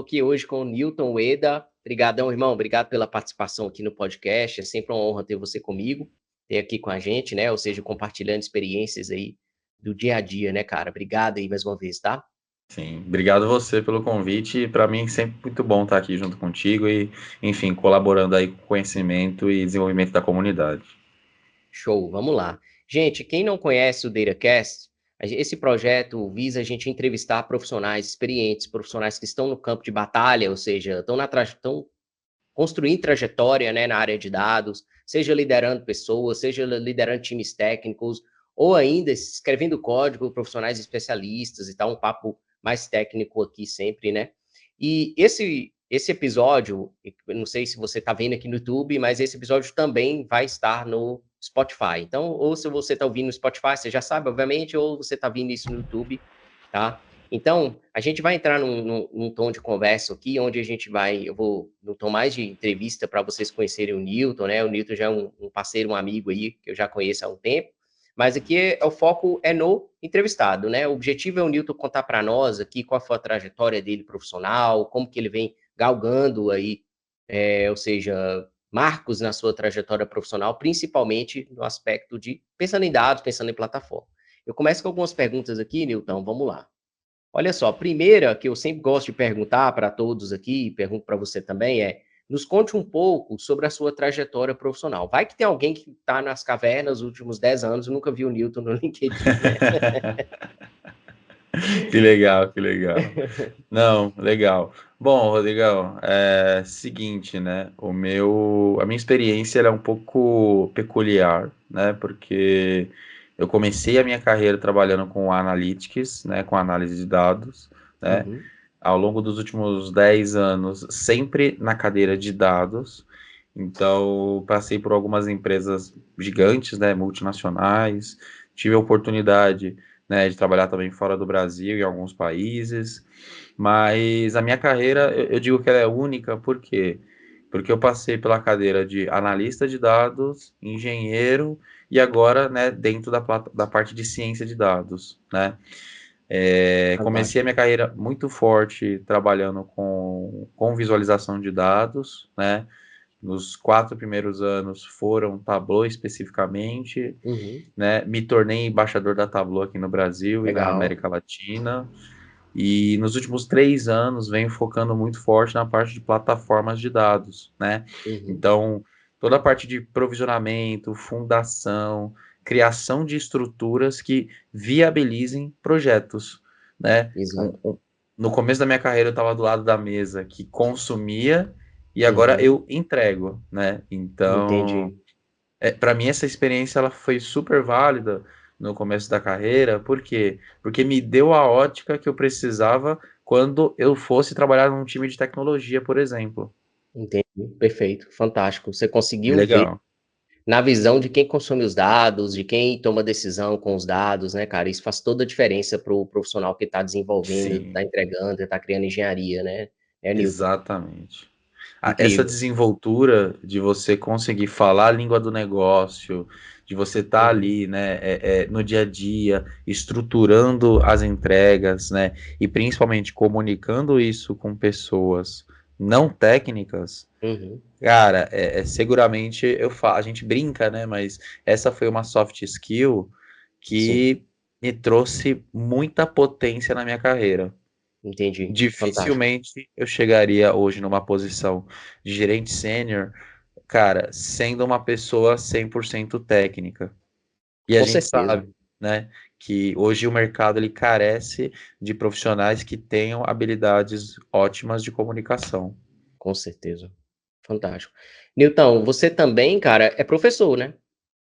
aqui hoje com o Newton Ueda. Obrigadão, irmão. Obrigado pela participação aqui no podcast. É sempre uma honra ter você comigo, ter aqui com a gente, né? Ou seja, compartilhando experiências aí do dia a dia, né, cara? Obrigado aí mais uma vez, tá? Sim, obrigado você pelo convite. Para mim, sempre muito bom estar aqui junto contigo e, enfim, colaborando aí com o conhecimento e desenvolvimento da comunidade. Show, vamos lá. Gente, quem não conhece o DataCast, esse projeto visa a gente entrevistar profissionais experientes, profissionais que estão no campo de batalha, ou seja, estão construindo trajetória, né, na área de dados, seja liderando pessoas, seja liderando times técnicos, ou ainda escrevendo código, profissionais especialistas e tal, um papo mais técnico aqui sempre, né? E esse episódio, eu não sei se você está vendo aqui no YouTube, mas esse episódio também vai estar no Spotify. Então, ou se você está ouvindo no Spotify, você já sabe, obviamente, ou você está vendo isso no YouTube, tá? Então, a gente vai entrar num tom de conversa aqui, onde eu vou no tom mais de entrevista para vocês conhecerem o Newton, né? O Newton já é um parceiro, um amigo aí, que eu já conheço há um tempo, mas aqui o foco é no entrevistado, né? O objetivo é o Newton contar para nós aqui qual foi a trajetória dele profissional, como que ele vem galgando aí, ou seja, marcos na sua trajetória profissional, principalmente no aspecto de pensando em dados, pensando em plataforma. Eu começo com algumas perguntas aqui, Newton, vamos lá. Olha só, a primeira que eu sempre gosto de perguntar para todos aqui, pergunto para você também, nos conte um pouco sobre a sua trajetória profissional. Vai que tem alguém que está nas cavernas os últimos 10 anos e nunca viu o Newton no LinkedIn, né? Que legal, que legal. Não, legal. Bom, Rodrigão, é seguinte, né? A minha experiência ela é um pouco peculiar, né? Porque eu comecei a minha carreira trabalhando com analytics, né? Com análise de dados, né? Uhum, Ao longo dos últimos 10 anos, sempre na cadeira de dados. Então, passei por algumas empresas gigantes, né? Multinacionais. Tive a oportunidade, né? De trabalhar também fora do Brasil, em alguns países. Mas a minha carreira, eu digo que ela é única, por quê? Porque eu passei pela cadeira de analista de dados, engenheiro e agora, né, dentro da parte de ciência de dados, né? Comecei a fantástico. minha carreira muito forte trabalhando com visualização de dados, né? Nos 4 primeiros anos foram Tableau especificamente, Uhum, né? Me tornei embaixador da Tableau aqui no Brasil e na legal. América Latina. E nos últimos 3 anos venho focando muito forte na parte de plataformas de dados, né? Uhum, Então, toda a parte de provisionamento, fundação, criação de estruturas que viabilizem projetos, né? exato. No começo da minha carreira eu estava do lado da mesa que consumia e agora Uhum, eu entrego, né? Então, entendi. para mim essa experiência ela foi super válida no começo da carreira, por quê? Porque me deu a ótica que eu precisava quando eu fosse trabalhar num time de tecnologia, por exemplo. Entendi. Perfeito, fantástico. Você conseguiu ver Legal. na visão de quem consome os dados, de quem toma decisão com os dados, né, cara? Isso faz toda a diferença para o profissional que está desenvolvendo, está Sim, entregando, está criando engenharia, né? É, Newton. exatamente. Essa Incrível. desenvoltura de você conseguir falar a língua do negócio, de você estar Uhum. ali, né, no dia a dia, estruturando as entregas, né, e principalmente comunicando isso com pessoas não técnicas, Uhum. cara, seguramente a gente brinca, né, mas essa foi uma soft skill Sim, que me trouxe muita potência na minha carreira. entendi. Fantástico. Dificilmente eu chegaria hoje numa posição de gerente sênior, cara, sendo uma pessoa 100% técnica. E a Com gente certeza, sabe, né, que hoje o mercado ele carece de profissionais que tenham habilidades ótimas de comunicação. com certeza. Fantástico. Newton, você também, cara, é professor, né?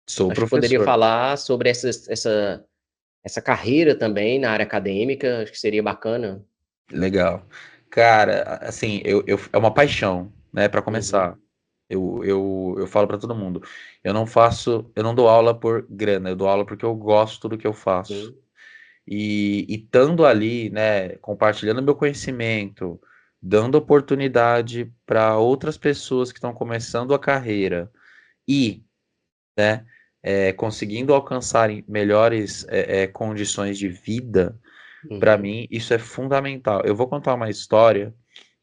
Sou Acho que poderia professor. falar sobre essa carreira também na área acadêmica, acho que seria bacana. Legal. Cara, assim, é uma paixão, né, para Uhum. começar. Eu falo para todo mundo, eu não dou aula por grana, eu dou aula porque eu gosto do que eu faço. Sim. E estando ali, né, compartilhando meu conhecimento, dando oportunidade para outras pessoas que estão começando a carreira e, né, conseguindo alcançarem melhores condições de vida, para Uhum. mim isso é fundamental. Eu vou contar uma história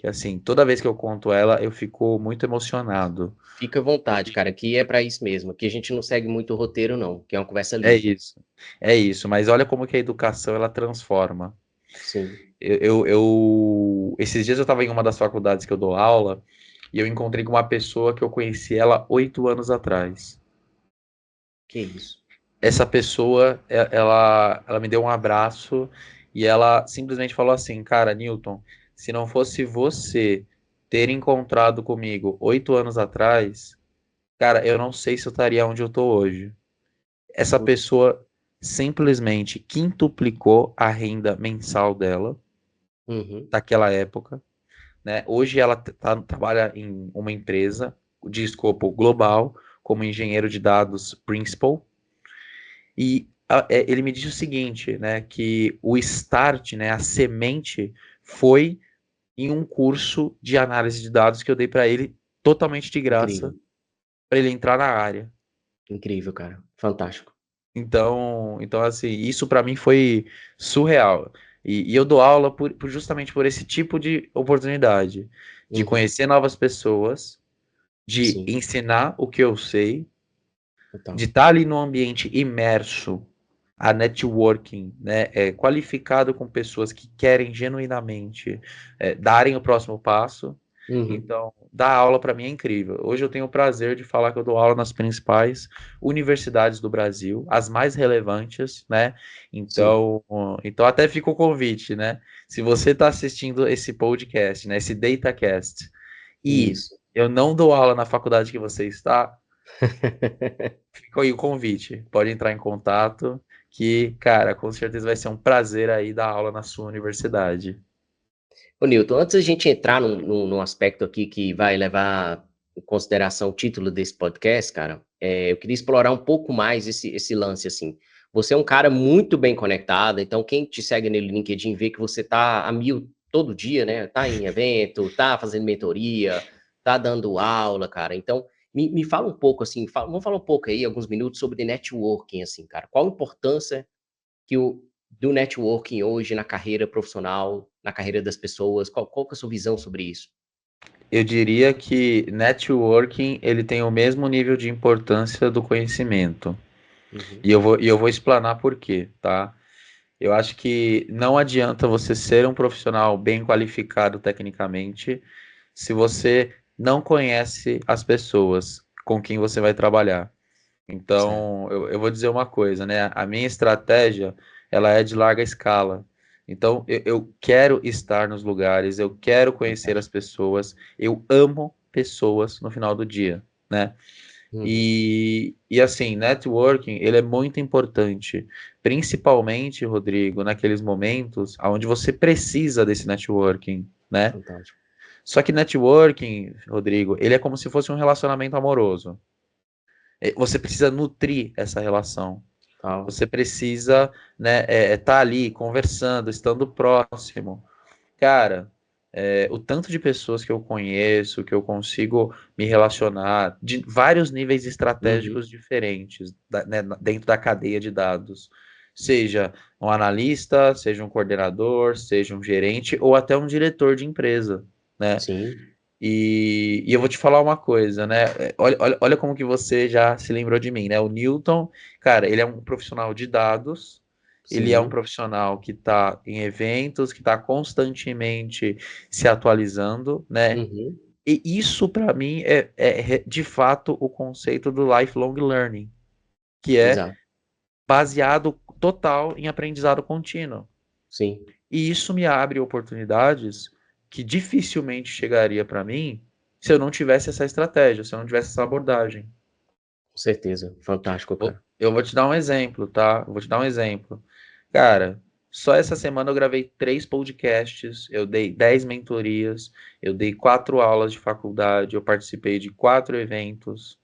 que assim, toda vez que eu conto ela, eu fico muito emocionado. Fica à vontade, cara, que é para isso mesmo. Aqui a gente não segue muito o roteiro, não, que é uma conversa É livre. isso, é isso. Mas olha como que a educação ela transforma. Sim. Esses dias eu estava em uma das faculdades que eu dou aula e eu encontrei com uma pessoa que eu conheci ela 8 anos atrás. Que isso. Essa pessoa, ela me deu um abraço e ela simplesmente falou assim, cara, Newton, se não fosse você ter encontrado comigo 8 anos atrás, cara, eu não sei se eu estaria onde eu tô hoje. Essa pessoa simplesmente quintuplicou a renda mensal dela Uhum. daquela época, né? Hoje ela trabalha em uma empresa de escopo global como engenheiro de dados principal. E ele me disse o seguinte, né, que o start, né, a semente foi em um curso de análise de dados que eu dei para ele totalmente de graça Incrível. para ele entrar na área. Incrível, cara. Fantástico. Então assim, isso para mim foi surreal. E eu dou aula justamente por esse tipo de oportunidade, de Uhum. conhecer novas pessoas, de Sim, ensinar o que eu sei, de total. estar ali no ambiente imerso, a networking, né, qualificado com pessoas que querem genuinamente darem o próximo passo. Uhum. Então, dar aula para mim é incrível. Hoje eu tenho o prazer de falar que eu dou aula nas principais universidades do Brasil, as mais relevantes, né? Sim, Então até fica o convite, né? Se você está assistindo esse podcast, né, esse DataCast, e isso. eu não dou aula na faculdade que você está, fica aí o convite. Pode entrar em contato, que, cara, com certeza vai ser um prazer aí dar aula na sua universidade. Ô, Newton, antes da gente entrar num aspecto aqui que vai levar em consideração o título desse podcast, cara, eu queria explorar um pouco mais esse lance, assim. Você é um cara muito bem conectado, então quem te segue no LinkedIn vê que você tá a mil todo dia, né? Tá em evento, tá fazendo mentoria, tá dando aula, cara. Então, me fala um pouco, assim, vamos falar um pouco aí, alguns minutos, sobre networking, assim, cara. Qual a importância que do networking hoje na carreira profissional, na carreira das pessoas? Qual que é a sua visão sobre isso? Eu diria que networking ele tem o mesmo nível de importância do conhecimento. Uhum, E eu vou explanar por quê, tá? Eu acho que não adianta você ser um profissional bem qualificado tecnicamente se você não conhece as pessoas com quem você vai trabalhar. certo. Então, eu vou dizer uma coisa, né? A minha estratégia, ela é de larga escala. Então, eu quero estar nos lugares, eu quero conhecer as Fantástico. pessoas, eu amo pessoas no final do dia, né? Uhum, E assim, networking, ele é muito importante, principalmente, Rodrigo, naqueles momentos onde você precisa desse networking, né? fantástico. Só que networking, Rodrigo, ele é como se fosse um relacionamento amoroso. Você precisa nutrir essa relação. Tal. Você precisa, né, tá ali conversando, estando próximo. Cara, o tanto de pessoas que eu conheço, que eu consigo me relacionar, de vários níveis Uhum, estratégicos diferentes, né, dentro da cadeia de dados. Seja um analista, seja um coordenador, seja um gerente ou até um diretor de empresa, né? sim, E eu vou te falar uma coisa, né? Olha como que você já se lembrou de mim, né? O Newton, cara, ele é um profissional de dados, ele é um sim. profissional que está em eventos, que está constantemente se atualizando, né? Uhum, E isso, para mim, é de fato o conceito do lifelong learning, que é exato. baseado total em aprendizado contínuo. Sim, E isso me abre oportunidades que dificilmente chegaria para mim se eu não tivesse essa estratégia, se eu não tivesse essa abordagem. com certeza. Fantástico, cara. Eu vou te dar um exemplo, tá? Eu vou te dar um exemplo. Cara, só essa semana eu gravei 3 podcasts, eu dei 10 mentorias, eu dei 4 aulas de faculdade, eu participei de 4 eventos,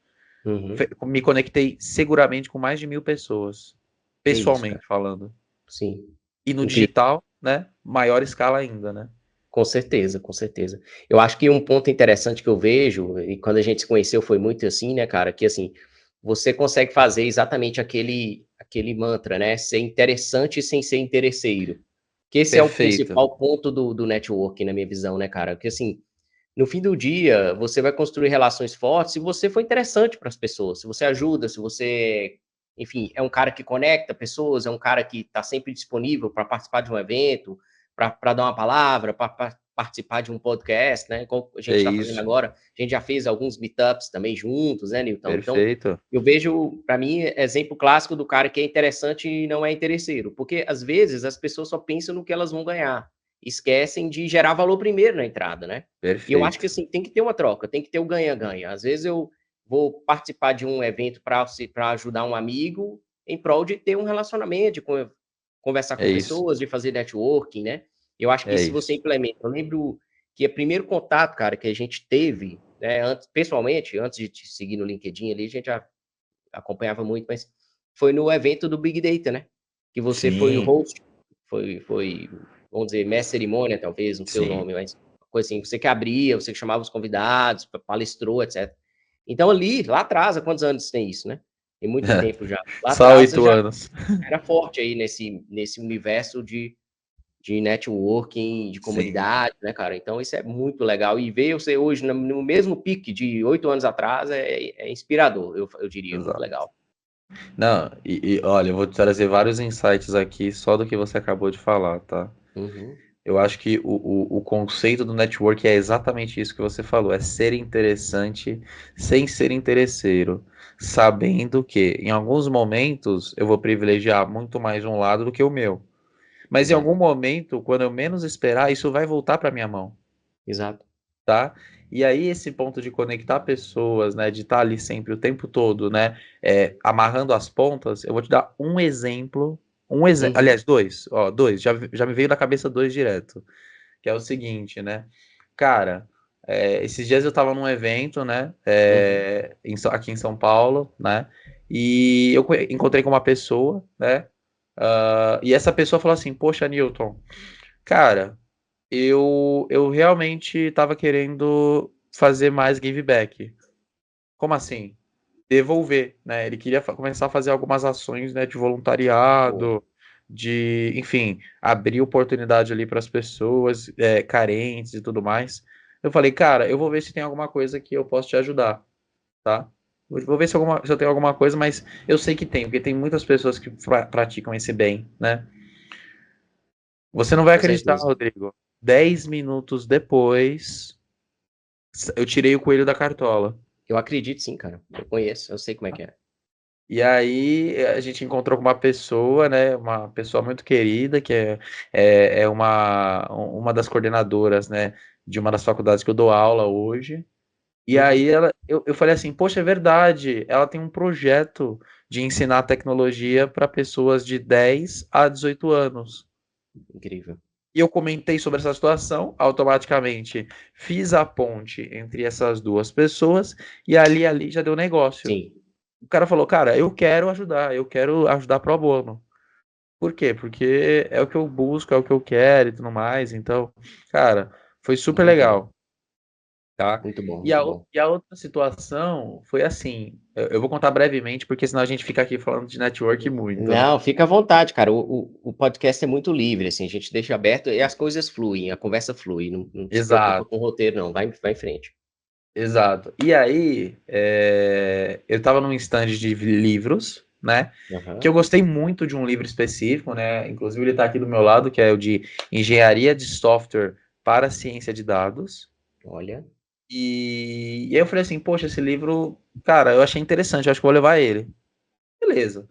Uhum. me conectei seguramente com mais de 1.000 pessoas, Que isso, cara. pessoalmente falando. Sim, E no incrível. digital, né? Maior escala ainda, né? Com certeza, com certeza. Eu acho que um ponto interessante que eu vejo, e quando a gente se conheceu foi muito assim, né, cara, que assim, você consegue fazer exatamente aquele mantra, né, ser interessante sem ser interesseiro. Que esse é o Perfeito. principal ponto do networking, na minha visão, né, cara? Porque, assim, no fim do dia, você vai construir relações fortes se você for interessante para as pessoas, se você ajuda, se você, enfim, é um cara que conecta pessoas, é um cara que está sempre disponível para participar de um evento, para dar uma palavra, para participar de um podcast, né? Como a gente É está fazendo isso. agora, a gente já fez alguns meetups também juntos, né, Nilton? Então, Perfeito. eu vejo, para mim, exemplo clássico do cara que é interessante e não é interesseiro, porque às vezes as pessoas só pensam no que elas vão ganhar, esquecem de gerar valor primeiro na entrada, né? E eu acho que Perfeito. assim, tem que ter uma troca, tem que ter o ganha-ganha. Às vezes eu vou participar de um evento para ajudar um amigo em prol de ter um relacionamento, de conversar É com isso. pessoas, de fazer networking, né? Eu acho que É se você isso. implementa, eu lembro que o primeiro contato, cara, que a gente teve, né, antes, pessoalmente, antes de te seguir no LinkedIn ali, a gente já acompanhava muito, mas foi no evento do Big Data, né? Que você foi o Sim, host, foi, vamos dizer, mestre cerimônia, talvez, não sei o sim. nome, mas coisa assim, você que abria, você que chamava os convidados, palestrou, etc. Então ali, lá atrás, há quantos anos tem isso, né? Tem muito tempo já. Lá Só atrás você 8 já anos. era forte aí nesse universo de networking, de Sim, comunidade, né, cara? Então isso é muito legal. E ver você hoje no mesmo pique de 8 anos atrás é inspirador, eu diria, muito exato. legal. Não, olha, eu vou te trazer vários insights aqui só do que você acabou de falar, tá? Uhum. Eu acho que o conceito do network é exatamente isso que você falou, é ser interessante sem ser interesseiro, sabendo que em alguns momentos eu vou privilegiar muito mais um lado do que o meu. Mas em algum Exato, momento, quando eu menos esperar, isso vai voltar para minha mão, exato. tá? E aí esse ponto de conectar pessoas, né, de estar ali sempre o tempo todo, né, amarrando as pontas, eu vou te dar um exemplo, Uhum, aliás, dois, ó, dois, já me veio da cabeça dois direto, que é o seguinte, né, cara, esses dias eu tava num evento, né, uhum. aqui em São Paulo, né, e eu encontrei com uma pessoa, né, e essa pessoa falou assim, poxa, Newton, cara, eu realmente estava querendo fazer mais give back. Como assim? Devolver, né? Ele queria começar a fazer algumas ações, né, de Boa. voluntariado, de, enfim, abrir oportunidade ali para as pessoas carentes e tudo mais. Eu falei, cara, eu vou ver se tem alguma coisa que eu posso te ajudar, tá? Vou ver se eu tenho alguma coisa, mas eu sei que tem, porque tem muitas pessoas que praticam esse bem, né? Você não vai Com acreditar, certeza. Rodrigo. 10 minutos depois, eu tirei o coelho da cartola. Eu acredito sim, cara. Eu conheço, eu sei como é que é. E aí a gente encontrou com uma pessoa, né? Uma pessoa muito querida, que é uma das coordenadoras, né? De uma das faculdades que eu dou aula hoje. E Uhum. aí eu falei assim, poxa, é verdade. Ela tem um projeto de ensinar tecnologia para pessoas de 10 a 18 anos. Incrível. E eu comentei sobre essa situação, automaticamente fiz a ponte entre essas duas pessoas e ali já deu negócio. Sim, O cara falou, cara, eu quero ajudar pro bono. Por quê? Porque é o que eu busco, é o que eu quero e tudo mais. Então, cara, foi super muito bom. legal, tá? Muito bom, E muito bom. a outra situação foi assim, eu vou contar brevemente, porque senão a gente fica aqui falando de network muito, né? Não, fica à vontade, cara. O podcast é muito livre, assim, a gente deixa aberto e as coisas fluem, a conversa flui. Não se preocupa com o Exato. roteiro, não. Vai em frente. Exato. E aí, eu estava num stand de livros, né? Que Aham. eu gostei muito de um livro específico, né? Inclusive ele está aqui do meu lado, que é o de Engenharia de Software para a Ciência de Dados. Olha, E aí eu falei assim, poxa, esse livro, cara, eu achei interessante, eu acho que vou levar ele. Beleza.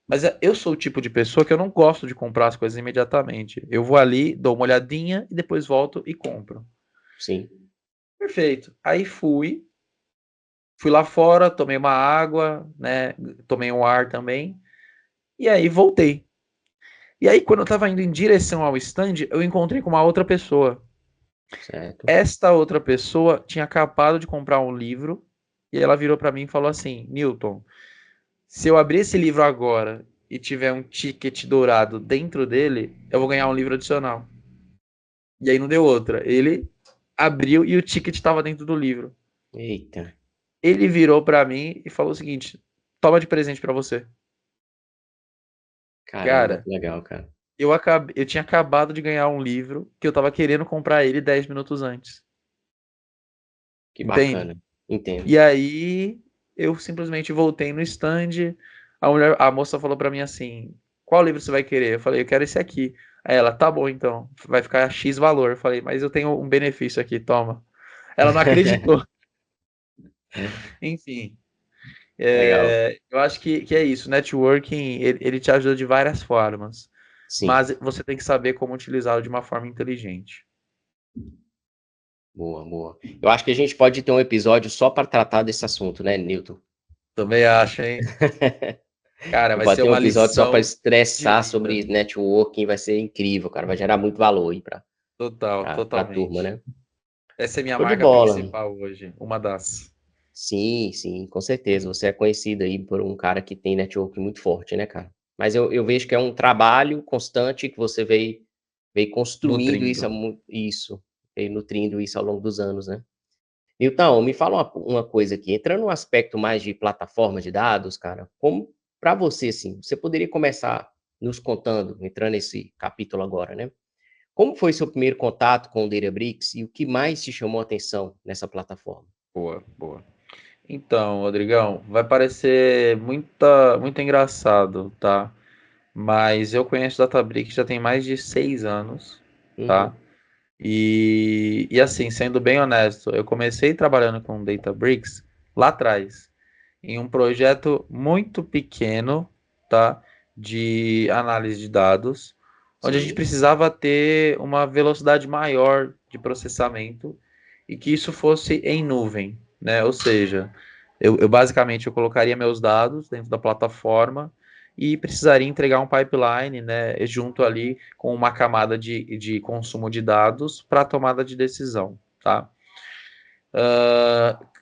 Mas eu sou o tipo de pessoa que eu não gosto de comprar as coisas imediatamente. Eu vou ali, dou uma olhadinha e depois volto e compro. sim. Perfeito. Aí fui lá fora, tomei uma água, né? Tomei um ar também. E aí voltei. E aí, quando eu tava indo em direção ao stand, eu encontrei com uma outra pessoa. Certo. Esta outra pessoa tinha acabado de comprar um livro. E ela virou para mim e falou assim: Newton, se eu abrir esse livro agora e tiver um ticket dourado dentro dele, eu vou ganhar um livro adicional. E aí não deu outra. Ele abriu e o ticket estava dentro do livro. Eita, Ele virou para mim e falou o seguinte: toma de presente para você. caramba, Cara, que legal, cara. eu tinha acabado de ganhar um livro que eu tava querendo comprar ele 10 minutos antes. Que Entende? bacana. Entendo. E aí eu simplesmente voltei no stand. A moça falou pra mim assim: qual livro você vai querer? Eu falei, eu quero esse aqui. Aí ela, tá bom então, vai ficar X valor. Eu falei, mas eu tenho um benefício aqui, toma. Ela não acreditou. Enfim, Legal. eu acho que é isso. Networking, ele te ajuda de várias formas, Sim. mas você tem que saber como utilizá-lo de uma forma inteligente. Boa, boa. Eu acho que a gente pode ter um episódio só para tratar desse assunto, né, Newton? Também acho, hein? Cara, vai Pode ser ter um uma episódio só para lição de estressar vida. sobre networking, vai ser incrível, cara. Vai gerar muito valor aí para Total, a turma, totalmente. né? Essa é minha Show de marca bola. principal hoje, uma das. Sim, sim, com certeza. Você é conhecido aí por um cara que tem networking muito forte, né, cara? Mas eu vejo que é um trabalho constante que você veio construindo isso, Nutrindo. isso, veio nutrindo isso ao longo dos anos, né? Então, me fala uma coisa aqui, entrando no aspecto mais de plataforma de dados, cara, como para você, assim, você poderia começar nos contando, entrando nesse capítulo agora, né? Como foi seu primeiro contato com o Databricks e o que mais te chamou a atenção nessa plataforma? Boa, boa. Então, Rodrigão, vai parecer muito engraçado, tá? Mas eu conheço o Databricks já tem mais de 6 anos, tá? Uhum, E assim, sendo bem honesto, eu comecei trabalhando com Databricks lá atrás, em um projeto muito pequeno, tá? De análise de dados, onde a gente sim, precisava ter uma velocidade maior de processamento e que isso fosse em nuvem, né? Ou seja, eu basicamente eu colocaria meus dados dentro da plataforma e precisaria entregar um pipeline, né, junto ali com uma camada de consumo de dados para tomada de decisão, tá?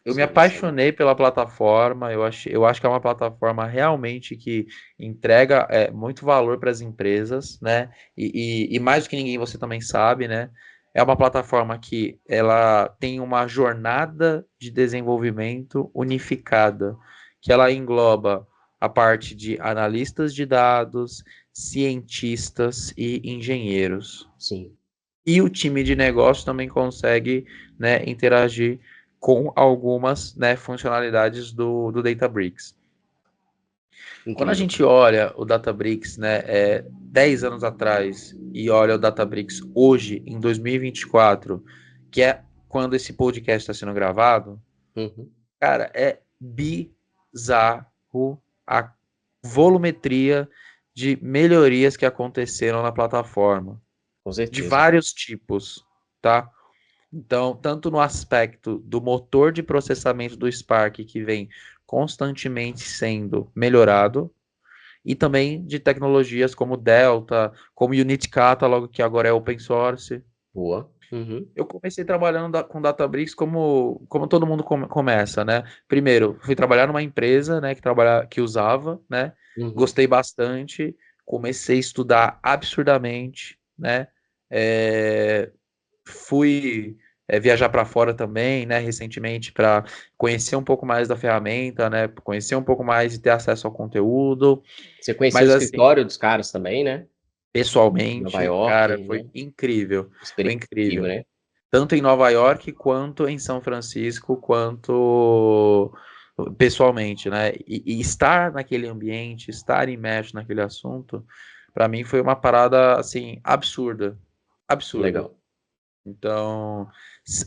Eu me sim, sim. apaixonei pela plataforma, eu acho que é uma plataforma realmente que entrega muito valor para as empresas, né? E mais do que ninguém você também sabe, né? É uma plataforma que ela tem uma jornada de desenvolvimento unificada, que ela engloba a parte de analistas de dados, cientistas e engenheiros. Sim, E o time de negócio também consegue, né, interagir com algumas, né, funcionalidades do Databricks. Quando a incrível, gente cara. olha o Databricks, né, 10 anos atrás e olha o Databricks hoje, em 2024, que é quando esse podcast está sendo gravado, Uhum, cara, é bizarro a volumetria de melhorias que aconteceram na plataforma, com de certeza. vários tipos, tá? Então, tanto no aspecto do motor de processamento do Spark, que vem constantemente sendo melhorado, e também de tecnologias como Delta, como Unity Catalog, que agora é open source. Boa. Uhum, Eu comecei trabalhando com Databricks como todo mundo começa, né? Primeiro, fui trabalhar numa empresa, né, que usava, né? uhum. Gostei bastante, comecei a estudar absurdamente, né? É, fui viajar para fora também, né, recentemente para conhecer um pouco mais da ferramenta, né, conhecer um pouco mais e ter acesso ao conteúdo. Você conheceu o Mas assim, escritório dos caras também, né? Nova pessoalmente, cara, York, foi né? incrível, foi Experiência incrível, incrível. né? Tanto em Nova York quanto em São Francisco, quanto pessoalmente, né? E estar naquele ambiente, estar imerso naquele assunto, para mim foi uma parada assim absurda, absurda. Legal. Então,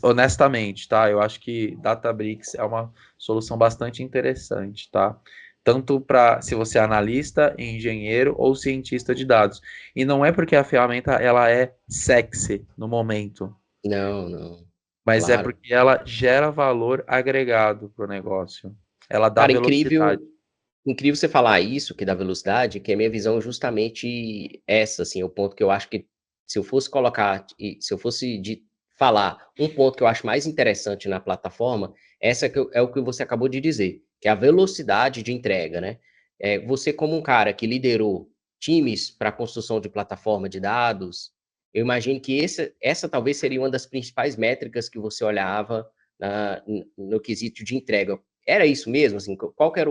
honestamente, tá? Eu acho que Databricks é uma solução bastante interessante, tá? Tanto para se você é analista, engenheiro ou cientista de dados. E não é porque a ferramenta ela é sexy no momento, Não, não. mas é Claro. porque ela gera valor agregado para o negócio. Ela dá Cara, velocidade. incrível você falar isso, que dá velocidade, que a minha visão é justamente essa, assim, é o ponto que eu acho que se eu fosse colocar, se eu fosse falar um ponto que eu acho mais interessante na plataforma, essa é o que você acabou de dizer, que é a velocidade de entrega, né? Você como um cara que liderou times para a construção de plataforma de dados, eu imagino que essa talvez seria uma das principais métricas que você olhava no quesito de entrega. Era isso mesmo, assim, qual que era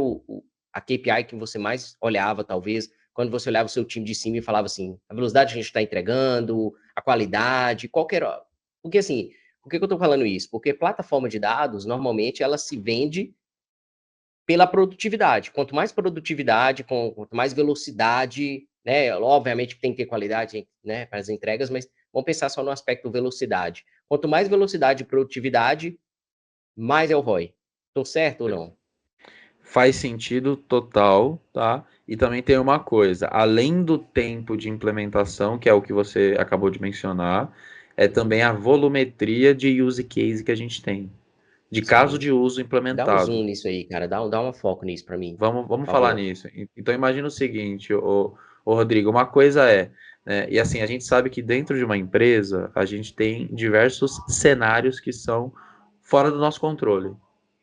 a KPI que você mais olhava, talvez, quando você olhava o seu time de cima e falava assim, a velocidade que a gente está entregando, a qualidade, qualquer... Porque assim, por que eu estou falando isso? Porque plataforma de dados, normalmente, ela se vende pela produtividade. Quanto mais produtividade, quanto mais velocidade, né? Obviamente que tem que ter qualidade, né, para as entregas, mas vamos pensar só no aspecto velocidade. Quanto mais velocidade e produtividade, mais é o ROI. Estou certo ou não? Faz sentido total, tá? E também tem uma coisa, além do tempo de implementação, que é o que você acabou de mencionar, é também a volumetria de use case que a gente tem, de caso Sim. de uso Dá um zoom implementado. nisso aí, cara. Dá um foco nisso para mim, Vamos por falar favor. nisso. Então imagina o seguinte, o Rodrigo, uma coisa é, né, e assim, a gente sabe que dentro de uma empresa, a gente tem diversos cenários que são fora do nosso controle,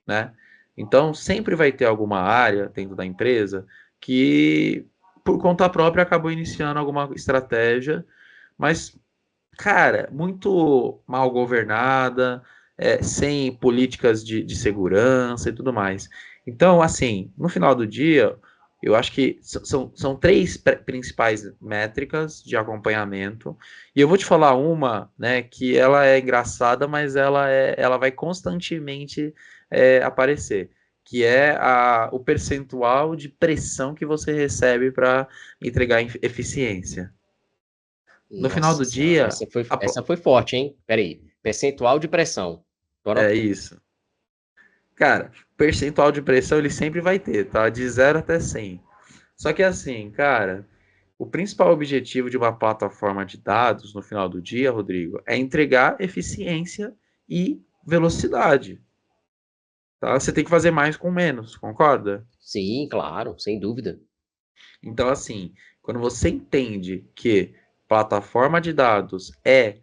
né? Então sempre vai ter alguma área dentro da empresa que, por conta própria, acabou iniciando alguma estratégia, mas, cara, muito mal governada, sem políticas de segurança e tudo mais. Então, assim, no final do dia, eu acho que são três principais métricas de acompanhamento, e eu vou te falar uma, né, que ela é engraçada, mas ela vai constantemente aparecer, que é o percentual de pressão que você recebe para entregar eficiência. No final Nossa do senhora, dia, essa foi forte, hein? Peraí. Percentual de pressão. é Agora, isso. Cara, percentual de pressão ele sempre vai ter, tá? De 0 até 100. Só que assim, cara, o principal objetivo de uma plataforma de dados no final do dia, Rodrigo, é entregar eficiência e velocidade, tá? Você tem que fazer mais com menos, concorda? sim, claro, sem dúvida. Então, assim, quando você entende que plataforma de dados é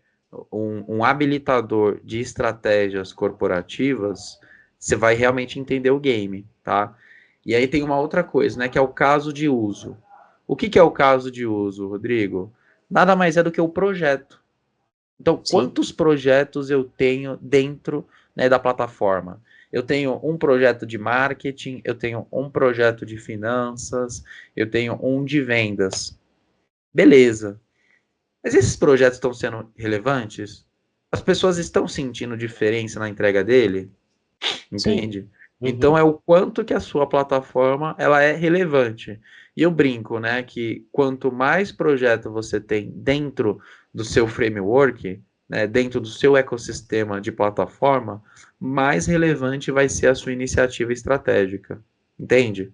um habilitador de estratégias corporativas, você vai realmente entender o game, tá? E aí tem uma outra coisa, né, que é o caso de uso. O que é o caso de uso, Rodrigo? Nada mais é do que o projeto. Então, Sim, quantos projetos eu tenho dentro, né, da plataforma? Eu tenho um projeto de marketing, eu tenho um projeto de finanças, eu tenho um de vendas. Beleza. Mas esses projetos estão sendo relevantes? As pessoas estão sentindo diferença na entrega dele? sim. Entende? Então Uhum. é o quanto que a sua plataforma ela é relevante. E eu brinco, né, que quanto mais projeto você tem dentro do seu framework, né, dentro do seu ecossistema de plataforma, mais relevante vai ser a sua iniciativa estratégica. Entende?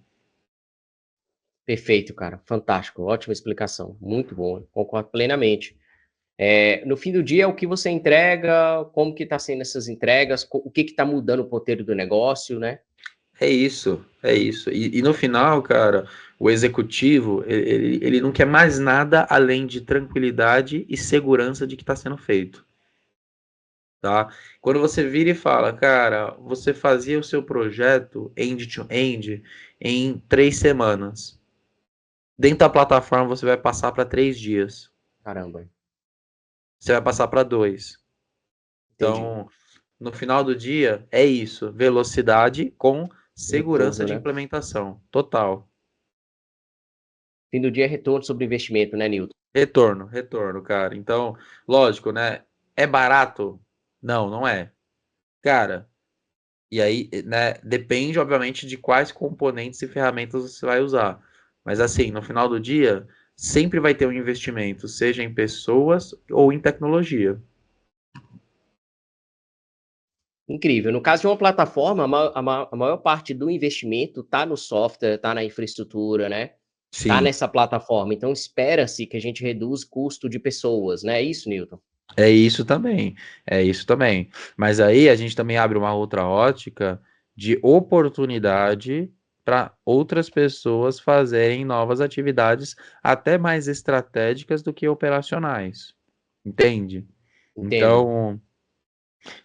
Perfeito, cara. Fantástico. Ótima explicação. Muito bom. Concordo plenamente. No fim do dia, o que você entrega, como que está sendo essas entregas, o que está mudando o ponteiro do negócio, né? É isso, é isso. E no final, cara, o executivo, ele não quer mais nada além de tranquilidade e segurança de que está sendo feito. Tá? Quando você vira e fala, cara, você fazia o seu projeto end-to-end em 3 semanas. Dentro da plataforma você vai passar para 3 dias. Caramba, Você vai passar para dois. entendi. Então, no final do dia, é isso. Velocidade com segurança Retorno, de né? implementação. Total. Fim do dia é retorno sobre investimento, né, Nilton? Retorno, cara. Então, lógico, né? É barato? Não, não é. Cara, e aí, né, depende, obviamente, de quais componentes e ferramentas você vai usar. Mas assim, no final do dia, sempre vai ter um investimento, seja em pessoas ou em tecnologia. Incrível. No caso de uma plataforma, a maior parte do investimento está no software, está na infraestrutura, né? Está Sim, nessa plataforma. Então, espera-se que a gente reduza o custo de pessoas, né? É isso, Newton? é isso também. É isso também. Mas aí a gente também abre uma outra ótica de oportunidade para outras pessoas fazerem novas atividades, até mais estratégicas do que operacionais. Entende? Entendo. Então,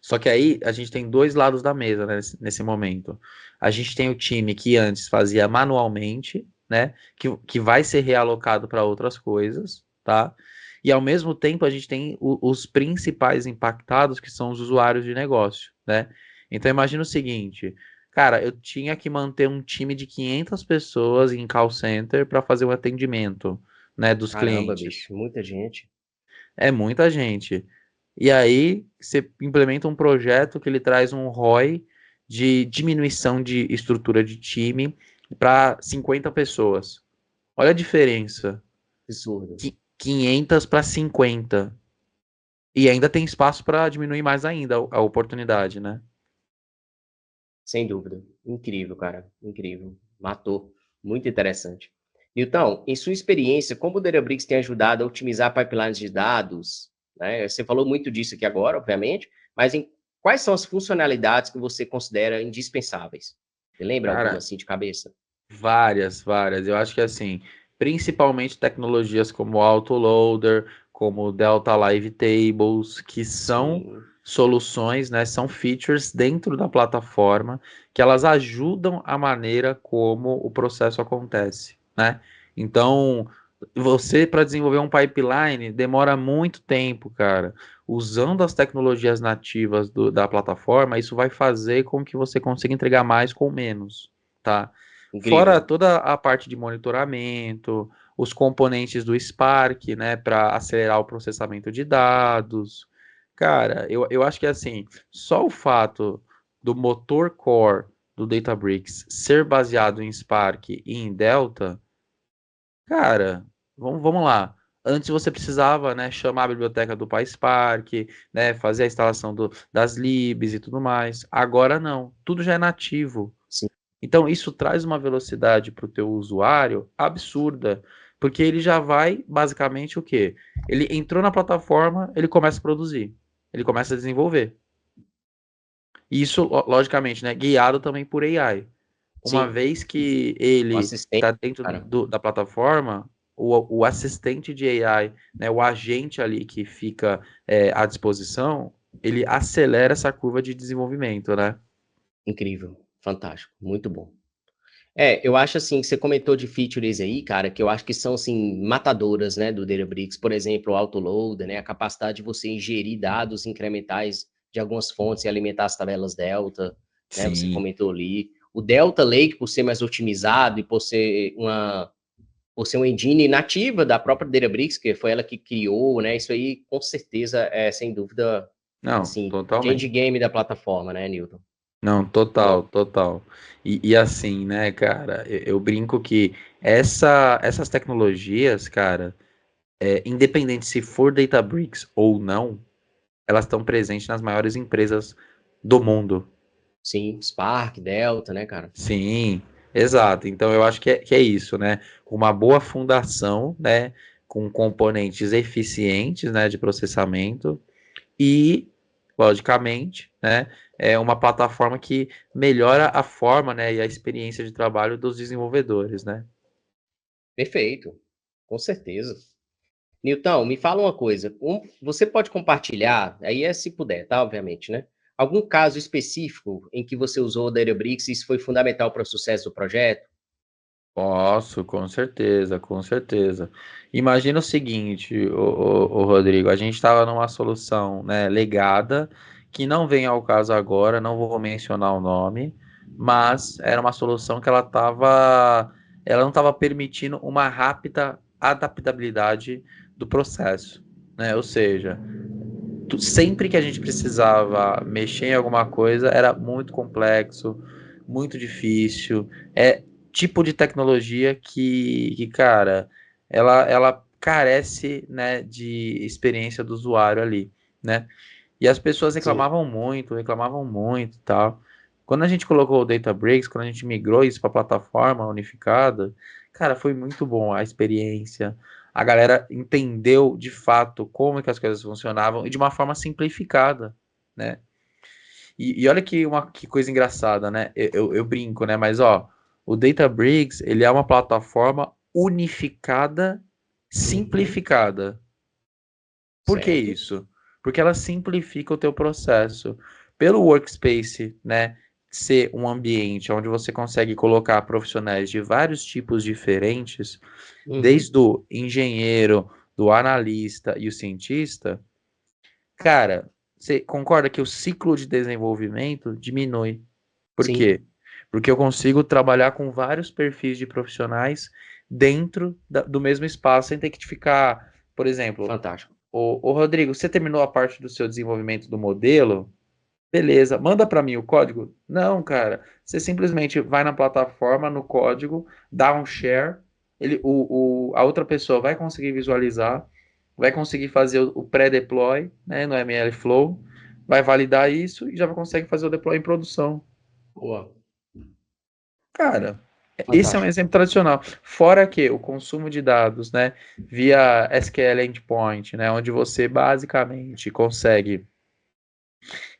só que aí a gente tem dois lados da mesa, né, nesse momento. A gente tem o time que antes fazia manualmente, né? Que vai ser realocado para outras coisas, tá? E ao mesmo tempo a gente tem os principais impactados, que são os usuários de negócio, né? Então imagina o seguinte, Cara, eu tinha que manter um time de 500 pessoas em call center para fazer o atendimento, né, dos Caramba, clientes. bicho, muita gente. É muita gente. E aí você implementa um projeto que ele traz um ROI de diminuição de estrutura de time para 50 pessoas. Olha a diferença. Absurdo. 500 para 50. E ainda tem espaço para diminuir mais ainda a oportunidade, né? Sem dúvida. Incrível, cara. Incrível. Matou. Muito interessante. Nilton, em sua experiência, como o Databricks tem ajudado a otimizar pipelines de dados? Né? Você falou muito disso aqui agora, obviamente, mas quais são as funcionalidades que você considera indispensáveis? Você lembra alguma Cara, assim de cabeça? várias, várias. Eu acho que assim, principalmente tecnologias como Autoloader, como Delta Live Tables, que são Sim, soluções, né, são features dentro da plataforma que elas ajudam a maneira como o processo acontece, né? Então, você para desenvolver um pipeline demora muito tempo, cara. Usando as tecnologias nativas da plataforma, isso vai fazer com que você consiga entregar mais com menos, tá? Fora incrível. toda a parte de monitoramento, os componentes do Spark, né, para acelerar o processamento de dados. Cara, eu acho que assim, só o fato do motor core do Databricks ser baseado em Spark e em Delta, cara, vamos lá. Antes você precisava, né, chamar a biblioteca do PySpark, né, fazer a instalação das libs e tudo mais. Agora não, tudo já é nativo. Sim, Então, isso traz uma velocidade para o teu usuário absurda, porque ele já vai, basicamente, o quê? Ele entrou na plataforma, ele começa a produzir, ele começa a desenvolver. E isso, logicamente, né, guiado também por AI. Uma sim. vez que O ele assistente, está dentro cara. da plataforma, o assistente de AI, né, o agente ali que fica à disposição, ele acelera essa curva de desenvolvimento, né? Incrível. Fantástico. Muito bom. É, eu acho assim, que você comentou de features aí, cara, que eu acho que são assim matadoras, né, do Databricks, por exemplo, o autoloader, né, a capacidade de você ingerir dados incrementais de algumas fontes e alimentar as tabelas delta, né, você Sim. comentou ali. O Delta Lake, por ser mais otimizado e por ser uma engine nativa da própria Databricks, que foi ela que criou, né, isso aí com certeza é sem dúvida Não, assim, change totalmente. game da plataforma, né, Newton? Não, Bom, total, total. E assim, né, cara, eu brinco que essas tecnologias, cara, independente se for Databricks ou não, elas estão presentes nas maiores empresas do mundo. sim, Spark, Delta, né, cara? Sim, exato. Então eu acho que é isso, né? Uma boa fundação, né? Com componentes eficientes, né? De processamento e, logicamente, né? É uma plataforma que melhora a forma, né? E a experiência de trabalho dos desenvolvedores, né? Perfeito, com certeza. Nilton, me fala uma coisa. Você pode compartilhar, aí é se puder, tá? Obviamente, né? Algum caso específico em que você usou o Databricks e isso foi fundamental para o sucesso do projeto? Posso, com certeza, com certeza. Imagina o seguinte, o Rodrigo, a gente estava numa solução, né, legada, que não vem ao caso agora, não vou mencionar o nome, mas era uma solução que ela não estava permitindo uma rápida adaptabilidade do processo, né? Ou seja, sempre que a gente precisava mexer em alguma coisa, era muito complexo, muito difícil. É tipo de tecnologia cara, ela carece, né, de experiência do usuário ali, né? E as pessoas Sim, reclamavam muito e tal. Quando a gente colocou o Databricks, quando a gente migrou isso para a plataforma unificada, cara, foi muito bom a experiência. A galera entendeu de fato como é que as coisas funcionavam e de uma forma simplificada, né? E olha que coisa engraçada, né? Eu brinco, né? Mas ó, o Databricks, ele é uma plataforma unificada, uhum, simplificada. Por que certo. isso? Porque ela simplifica o teu processo. Pelo workspace, né, ser um ambiente onde você consegue colocar profissionais de vários tipos diferentes, Uhum, desde o engenheiro, do analista e o cientista, cara, você concorda que o ciclo de desenvolvimento diminui? Por sim, quê? porque eu consigo trabalhar com vários perfis de profissionais dentro do mesmo espaço, sem ter que ficar, por exemplo, Fantástico. ô Rodrigo, você terminou a parte do seu desenvolvimento do modelo? Beleza, manda para mim o código? Não, cara. Você simplesmente vai na plataforma, no código, dá um share, a outra pessoa vai conseguir visualizar, vai conseguir fazer o pré-deploy, né, no MLflow, vai validar isso e já consegue fazer o deploy em produção. Boa. Cara, esse é um Fantástico. exemplo tradicional. Fora que o consumo de dados, né, via SQL Endpoint, né, onde você basicamente consegue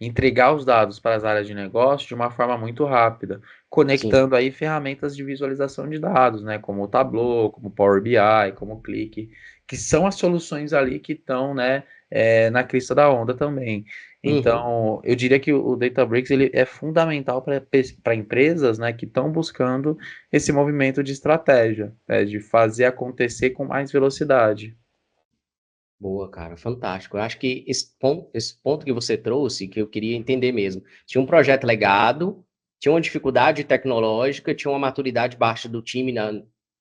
entregar os dados para as áreas de negócio de uma forma muito rápida, Sim. conectando aí ferramentas de visualização de dados, né, como o Tableau, como o Power BI, como o Click, que são as soluções ali que estão, né, na crista da onda também. Uhum. Então, eu diria que o Databricks ele é fundamental para empresas, né, que estão buscando esse movimento de estratégia, né, de fazer acontecer com mais velocidade. Boa, cara, fantástico. Eu acho que esse ponto que você trouxe, que eu queria entender mesmo. Tinha um projeto legado, tinha uma dificuldade tecnológica, tinha uma maturidade baixa do time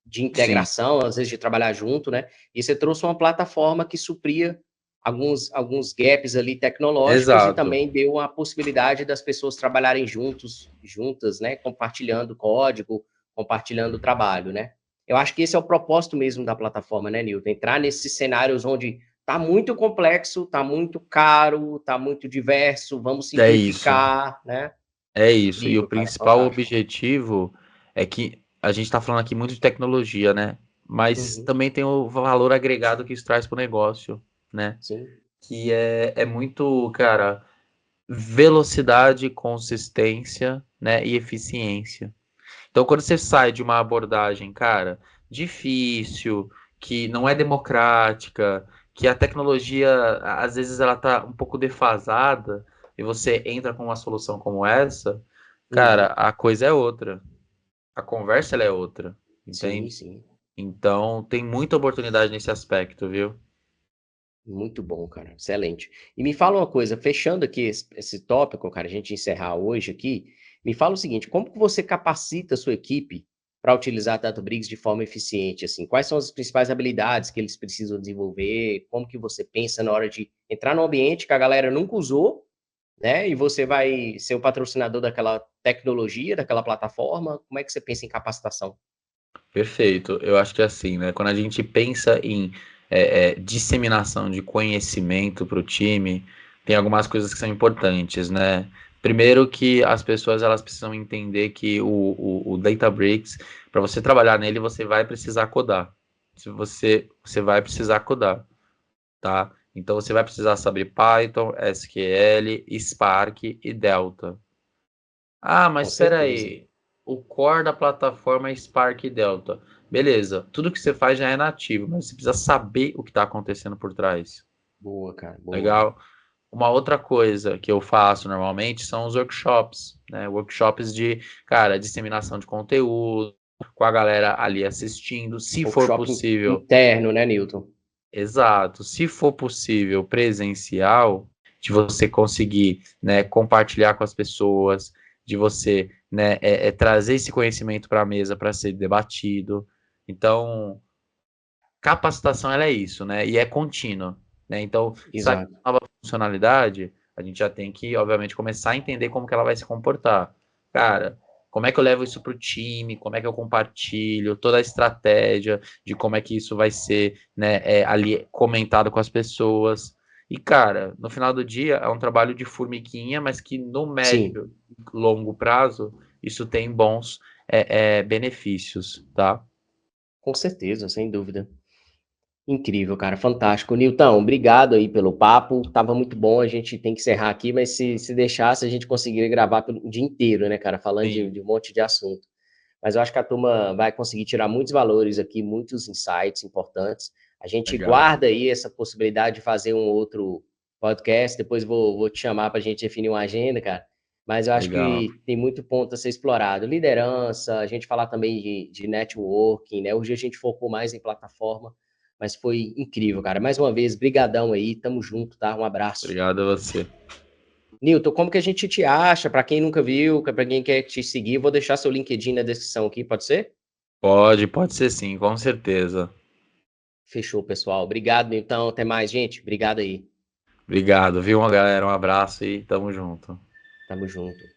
de Sim, integração, às vezes de trabalhar junto, né? E você trouxe uma plataforma que supria alguns gaps ali tecnológicos e exato. também deu a possibilidade das pessoas trabalharem juntas, né? Compartilhando código, compartilhando o trabalho, né? Eu acho que esse é o propósito mesmo da plataforma, né, Nilton? Entrar nesses cenários onde está muito complexo, está muito caro, está muito diverso, vamos É isso. simplificar, né? É isso. E o Incrível, cara, principal fantástico. objetivo é que a gente está falando aqui muito de tecnologia, né? Mas Uhum, também tem o valor agregado que isso traz para o negócio, né? sim, Que é muito, cara, velocidade, consistência, né? E eficiência. Então, quando você sai de uma abordagem, cara, difícil, que não é democrática, que a tecnologia, às vezes, ela tá um pouco defasada, e você entra com uma solução como essa, cara, uhum, a coisa é outra. A conversa ela é outra, sim, entende? sim. Então, tem muita oportunidade nesse aspecto, viu? Muito bom, cara, excelente. E me fala uma coisa, fechando aqui esse tópico, cara, a gente encerrar hoje aqui, me fala o seguinte, como que você capacita a sua equipe para utilizar a Databricks de forma eficiente, assim? Quais são as principais habilidades que eles precisam desenvolver? Como que você pensa na hora de entrar num ambiente que a galera nunca usou, né? E você vai ser o patrocinador daquela tecnologia, daquela plataforma. Como é que você pensa em capacitação? Perfeito. Eu acho que é assim, né? Quando a gente pensa em disseminação de conhecimento para o time, tem algumas coisas que são importantes, né? Primeiro que as pessoas elas precisam entender que o Databricks, para você trabalhar nele, você vai precisar codar. Se você vai precisar codar, tá? Então você vai precisar saber Python, SQL, Spark e Delta. Ah, mas Com espera certeza. aí. O core da plataforma é Spark e Delta. Beleza, tudo que você faz já é nativo, mas você precisa saber o que está acontecendo por trás. Boa, cara, boa. Legal? Uma outra coisa que eu faço normalmente são os workshops, né? Workshops de, cara, disseminação de conteúdo, com a galera ali assistindo, se for Workshop possível. interno, né, Newton? Exato. Se for possível, presencial, de você conseguir, né, compartilhar com as pessoas, de você, né, trazer esse conhecimento para a mesa para ser debatido. Então, capacitação ela é isso, né? E é contínuo, né? Então, sai Exato. uma nova funcionalidade, a gente já tem que, obviamente, começar a entender como que ela vai se comportar. Cara, como é que eu levo isso para o time? Como é que eu compartilho toda a estratégia de como é que isso vai ser, né, ali comentado com as pessoas? E, cara, no final do dia é um trabalho de formiguinha, mas que no Sim, médio e longo prazo isso tem bons benefícios, tá? com certeza, sem dúvida. Incrível, cara, fantástico. Nilton, obrigado aí pelo papo. Tava muito bom, a gente tem que encerrar aqui, mas se deixasse, a gente conseguiria gravar o dia inteiro, né, cara, falando de, Sim, de um monte de assunto. Mas eu acho que a turma vai conseguir tirar muitos valores aqui, muitos insights importantes. A gente legal. guarda aí essa possibilidade de fazer um outro podcast, depois vou te chamar para a gente definir uma agenda, cara. Mas eu acho Legal. que tem muito ponto a ser explorado. Liderança, a gente falar também de networking, né? Hoje a gente focou mais em plataforma, mas foi incrível, cara. Mais uma vez, brigadão aí, tamo junto, tá? Um abraço. Obrigado a você. Nilton, como que a gente te acha? Para quem nunca viu, para quem quer te seguir, vou deixar seu LinkedIn na descrição aqui, pode ser? Pode ser sim, com certeza. Fechou, pessoal. Obrigado, Nilton. Até mais, gente. Obrigado aí. Obrigado, viu, galera? Um abraço e tamo junto. Tamo junto.